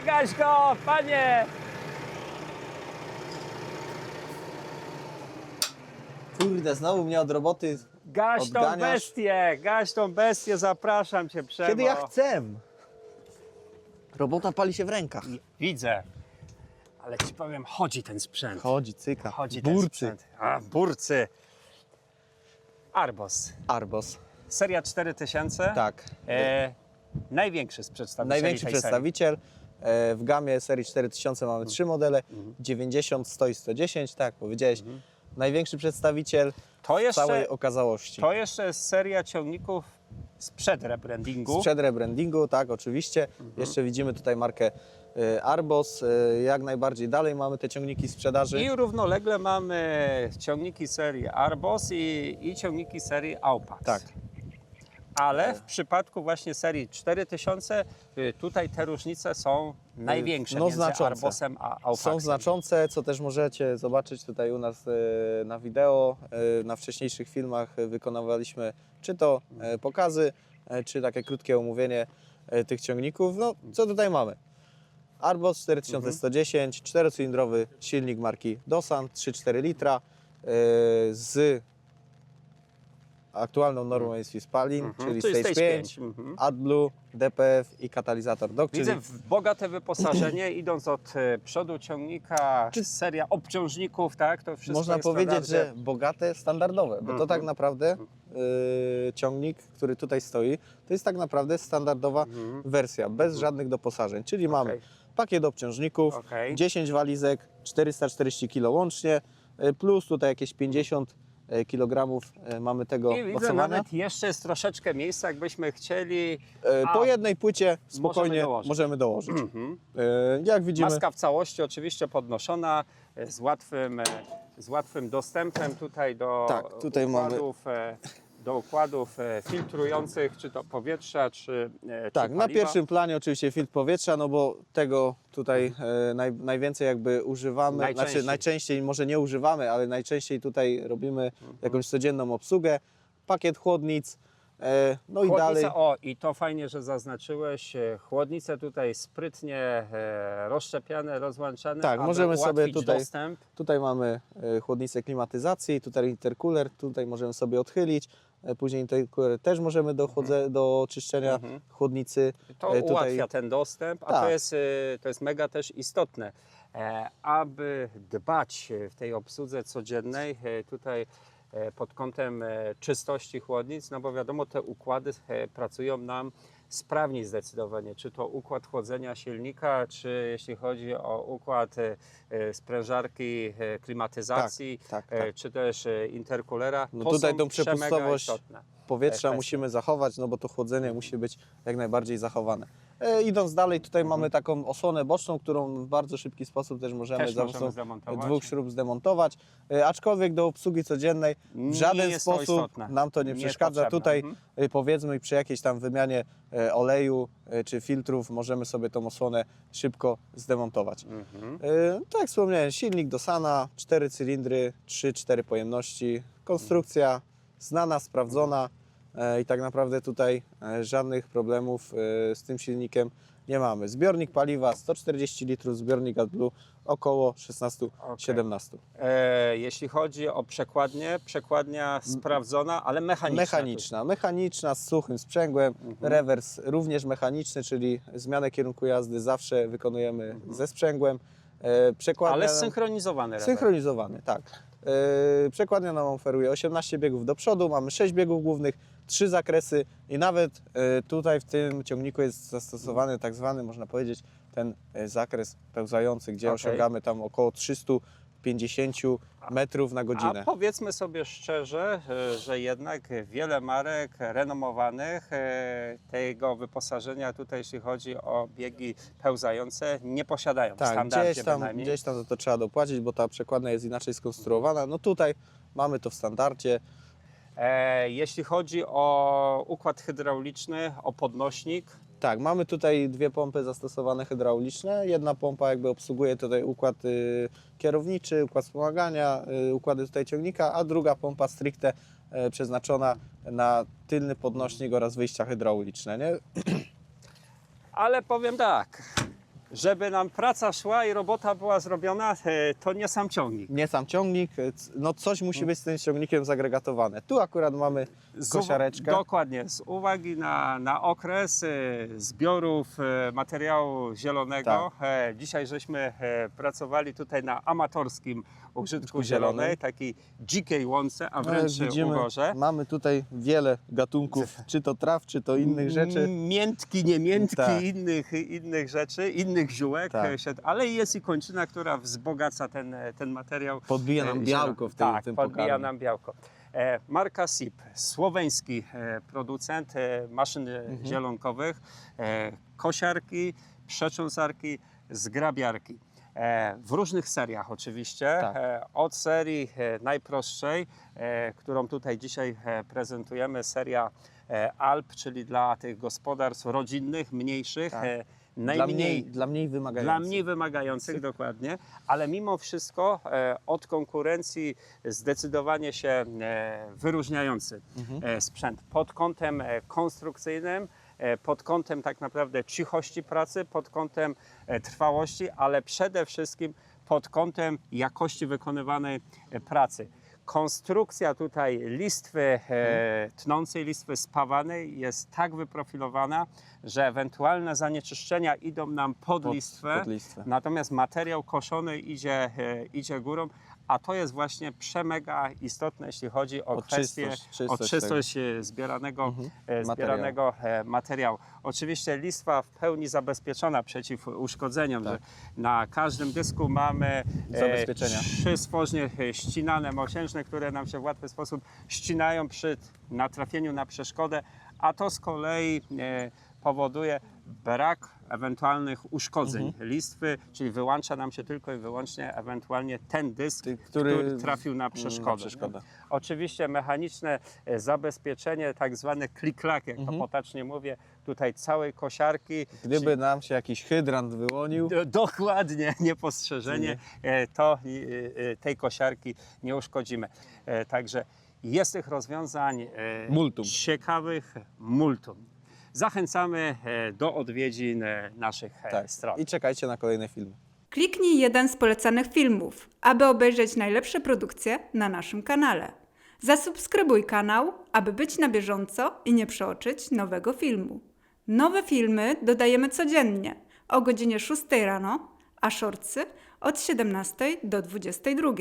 Gaś go, panie! Kurde, znowu mnie od roboty Gaś tą odganiasz. bestię, zapraszam cię, Przemo. Kiedy ja chcę. Robota pali się w rękach. Widzę, ale ci powiem, chodzi ten sprzęt. Chodzi, cyka. Chodzi ten Burcy. sprzęt. A, burcy. Arbos. Arbos. Seria 4000. Tak. Największy z przedstawicieli Największy tej przedstawiciel. W gamie serii 4000 mamy 3 modele. 90, 100 i 110, tak powiedziałeś. Największy przedstawiciel To w całej okazałości. To jeszcze jest seria ciągników sprzed rebrandingu. Sprzed rebrandingu, tak, oczywiście. Jeszcze widzimy tutaj markę Arbos. Jak najbardziej dalej mamy te ciągniki w sprzedaży. I równolegle mamy ciągniki serii Arbos i ciągniki serii Aupax. Tak. Ale w przypadku właśnie serii 4000 tutaj te różnice są największe między znaczące. Arbosem a Aupaxem. Są znaczące, co też możecie zobaczyć tutaj u nas na wideo. Na wcześniejszych filmach wykonywaliśmy czy to pokazy, czy takie krótkie omówienie tych ciągników. No, co tutaj mamy? Arbos 4110, 4-cylindrowy silnik marki Dosan, 3,4 litra z aktualną normą emisji spalin, czyli Stage 5, AdBlue, DPF i katalizator DOC. Widzę bogate wyposażenie, idąc od przodu ciągnika, seria obciążników, tak? To wszystko Można jest powiedzieć, naprawdę... że bogate, standardowe, bo to tak naprawdę ciągnik, który tutaj stoi, to jest tak naprawdę standardowa wersja, bez żadnych doposażeń, czyli mamy pakiet obciążników, 10 walizek, 440 kg łącznie, plus tutaj jakieś 50 kg mamy tego I widzę, mocowania. nawet jeszcze jest troszeczkę miejsca, jakbyśmy chcieli. Po jednej płycie spokojnie dołożyć. możemy dołożyć. Jak widzimy, Maska w całości oczywiście podnoszona, z łatwym dostępem tutaj do Tak, tutaj układów, do układów filtrujących, czy to powietrza, czy tak, czy na paliwa. pierwszym planie oczywiście filtr powietrza, no bo tego tutaj najwięcej jakby używamy, Najczęściej. znaczy najczęściej może nie używamy, ale najczęściej tutaj robimy jakąś codzienną obsługę, pakiet chłodnic, no i Chłodnice, dalej. i to fajnie, że zaznaczyłeś, chłodnice tutaj sprytnie rozszczepiane, rozłączane, Tak, aby możemy sobie ułatwić tutaj, dostęp. tutaj mamy chłodnicę klimatyzacji, tutaj intercooler, tutaj możemy sobie odchylić, później intercooler też możemy do czyszczenia chłodnicy. To tutaj ułatwia ten dostęp, a Tak. to jest mega też istotne. Aby dbać w tej obsłudze codziennej tutaj pod kątem czystości chłodnic, no bo wiadomo, te układy pracują nam sprawniej zdecydowanie, czy to układ chłodzenia silnika, czy jeśli chodzi o układ sprężarki klimatyzacji, tak. czy też intercoolera. No To tutaj są tą przemega przepustowość istotne powietrza kwestie. musimy zachować, no bo to chłodzenie musi być jak najbardziej zachowane. Idąc dalej, tutaj mamy taką osłonę boczną, którą w bardzo szybki sposób też możemy Też za możemy pomocą zdemontować. 2 śrub zdemontować, aczkolwiek do obsługi codziennej w Nie żaden jest to sposób istotne. nam to nie przeszkadza. Niepotrzebne. Tutaj powiedzmy przy jakiejś tam wymianie oleju czy filtrów możemy sobie tą osłonę szybko zdemontować. Tak jak wspomniałem, silnik Dosana, 4 cylindry, 3-4 pojemności, konstrukcja znana, sprawdzona i tak naprawdę tutaj żadnych problemów z tym silnikiem nie mamy. Zbiornik paliwa 140 litrów, zbiornik AdBlue około 16-17. Jeśli chodzi o przekładnię, przekładnia sprawdzona, ale mechaniczna. Mechaniczna z suchym sprzęgłem, rewers również mechaniczny, czyli zmianę kierunku jazdy zawsze wykonujemy ze sprzęgłem. Przekładnia Ale nam- zsynchronizowany rewers. Synchronizowany, tak. Przekładnia nam oferuje 18 biegów do przodu, mamy 6 biegów głównych, 3 zakresy i nawet tutaj w tym ciągniku jest zastosowany tak zwany, można powiedzieć, ten zakres pełzający, gdzie osiągamy tam około 350 metrów na godzinę. A powiedzmy sobie szczerze, że jednak wiele marek renomowanych tego wyposażenia tutaj, jeśli chodzi o biegi pełzające, nie posiadają w Tak, standardzie bynajmniej. gdzieś tam to trzeba dopłacić, bo ta przekładnia jest inaczej skonstruowana. No tutaj mamy to w standardzie. Jeśli chodzi o układ hydrauliczny, o podnośnik, Tak, mamy tutaj 2 pompy zastosowane hydrauliczne. Jedna pompa jakby obsługuje tutaj układ kierowniczy, układ wspomagania, układy tutaj ciągnika, a druga pompa stricte przeznaczona na tylny podnośnik oraz wyjścia hydrauliczne, nie? ale powiem tak, żeby nam praca szła i robota była zrobiona, to nie sam ciągnik. Nie sam ciągnik, no coś musi być z tym ciągnikiem zagregatowane. Tu akurat mamy kosiareczkę. Dokładnie, z uwagi na okres zbiorów materiału zielonego. Dzisiaj żeśmy pracowali tutaj na amatorskim użytku zielonej, takiej dzikiej łące, a wręcz ugorze. Mamy tutaj wiele gatunków, czy to traw, czy to innych rzeczy. Miętki, niemiętki, Tak. innych rzeczy, innych ziółek, Tak. ale jest i kończyna, która wzbogaca ten materiał. Podbija nam białko w tym, Tak, tym podbija pokarmie. nam białko. Marka SIP, słoweński producent maszyn zielonkowych, kosiarki, przecząsarki, zgrabiarki. W różnych seriach oczywiście, Tak. od serii najprostszej, którą tutaj dzisiaj prezentujemy, seria Alp, czyli dla tych gospodarstw rodzinnych, mniejszych, Tak. najmniej Dla mniej wymagających. dla mniej wymagających, dokładnie, ale mimo wszystko od konkurencji zdecydowanie się wyróżniający sprzęt pod kątem konstrukcyjnym, pod kątem tak naprawdę cichości pracy, pod kątem trwałości, ale przede wszystkim pod kątem jakości wykonywanej pracy. Konstrukcja tutaj listwy tnącej, listwy spawanej jest tak wyprofilowana, że ewentualne zanieczyszczenia idą nam pod listwę, pod listwę. natomiast materiał koszony idzie górą, a to jest właśnie przemega istotne, jeśli chodzi o kwestię o czystość zbieranego materiału. Oczywiście listwa w pełni zabezpieczona przeciw uszkodzeniom, że na każdym dysku mamy Zabezpieczenia. 3 spożnie ścinane mosiężne, które nam się w łatwy sposób ścinają przy natrafieniu na przeszkodę, a to z kolei powoduje brak ewentualnych uszkodzeń listwy, czyli wyłącza nam się tylko i wyłącznie ewentualnie ten dysk, który trafił na przeszkodę. Oczywiście mechaniczne zabezpieczenie, tak zwane click-clack, jak to potocznie mówię, tutaj całej kosiarki. Gdyby nam się jakiś hydrant wyłonił. Dokładnie, niepostrzeżenie, to tej kosiarki nie uszkodzimy. Także jest tych rozwiązań Multum. ciekawych multum. Zachęcamy do odwiedzin naszych stron. I czekajcie na kolejne filmy. Kliknij jeden z polecanych filmów, aby obejrzeć najlepsze produkcje na naszym kanale. Zasubskrybuj kanał, aby być na bieżąco i nie przeoczyć nowego filmu. Nowe filmy dodajemy codziennie o godzinie 6 rano, a shortsy od 17 do 22.